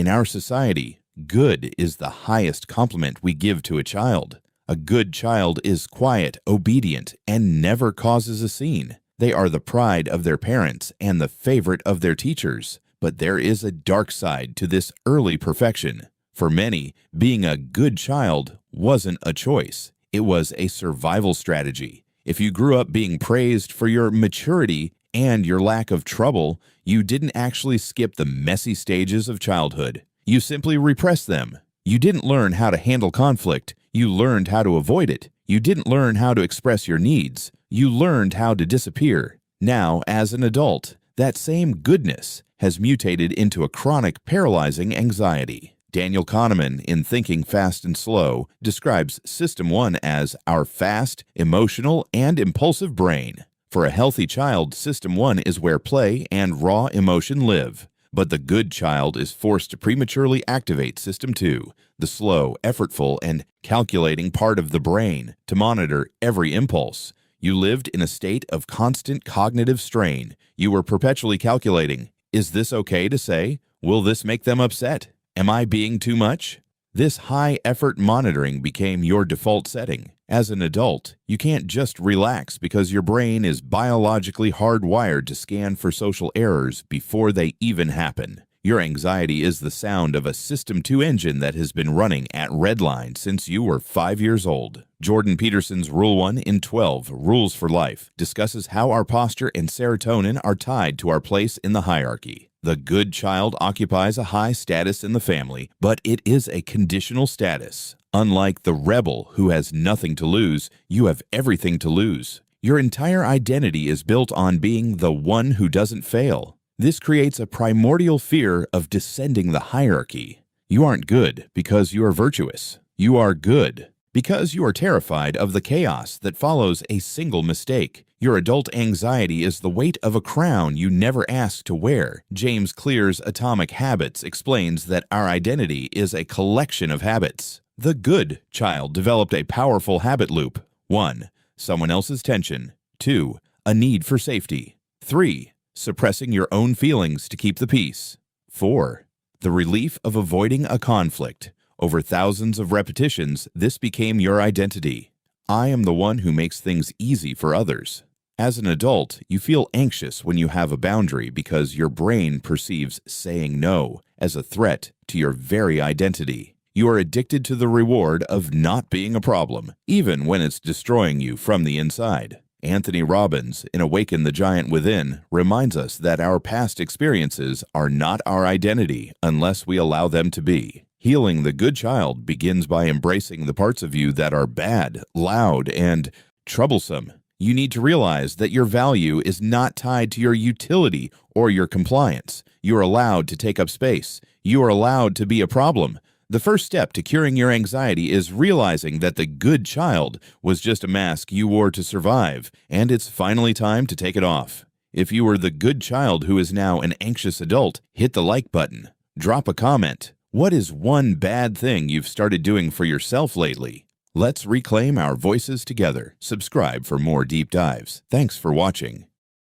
In our society, good is the highest compliment we give to a child. A good child is quiet, obedient, and never causes a scene. They are the pride of their parents and the favorite of their teachers. But there is a dark side to this early perfection. For many, being a good child wasn't a choice. It was a survival strategy. If you grew up being praised for your maturity and your lack of trouble, you didn't actually skip the messy stages of childhood. You simply repressed them. You didn't learn how to handle conflict. You learned how to avoid it. You didn't learn how to express your needs. You learned how to disappear. Now, as an adult, that same goodness has mutated into a chronic, paralyzing anxiety. Daniel Kahneman, in Thinking Fast and Slow, describes System 1 as our fast, emotional, and impulsive brain. For a healthy child, System 1 is where play and raw emotion live. But the good child is forced to prematurely activate System 2, the slow, effortful, and calculating part of the brain, to monitor every impulse. You lived in a state of constant cognitive strain. You were perpetually calculating, is this okay to say? Will this make them upset? Am I being too much? This high-effort monitoring became your default setting. As an adult, you can't just relax because your brain is biologically hardwired to scan for social errors before they even happen. Your anxiety is the sound of a System 2 engine that has been running at redline since you were 5 years old. Jordan Peterson's Rule 1 in 12, Rules for Life, discusses how our posture and serotonin are tied to our place in the hierarchy. The good child occupies a high status in the family, but it is a conditional status. Unlike the rebel who has nothing to lose, you have everything to lose. Your entire identity is built on being the one who doesn't fail. This creates a primordial fear of descending the hierarchy. You aren't good because you are virtuous. You are good because you are terrified of the chaos that follows a single mistake. Your adult anxiety is the weight of a crown you never asked to wear. James Clear's Atomic Habits explains that our identity is a collection of habits. The good child developed a powerful habit loop. 1. Someone else's tension. 2. A need for safety. 3. Suppressing your own feelings to keep the peace. 4. The relief of avoiding a conflict. Over thousands of repetitions, this became your identity. I am the one who makes things easy for others. As an adult, you feel anxious when you have a boundary because your brain perceives saying no as a threat to your very identity. You are addicted to the reward of not being a problem, even when it's destroying you from the inside. Anthony Robbins, in Awaken the Giant Within, reminds us that our past experiences are not our identity unless we allow them to be. Healing the good child begins by embracing the parts of you that are bad, loud, and troublesome. You need to realize that your value is not tied to your utility or your compliance. You are allowed to take up space. You are allowed to be a problem. The first step to curing your anxiety is realizing that the good child was just a mask you wore to survive, and it's finally time to take it off. If you were the good child who is now an anxious adult, hit the like button. Drop a comment. What is one bad thing you've started doing for yourself lately? Let's reclaim our voices together. Subscribe for more deep dives. Thanks for watching.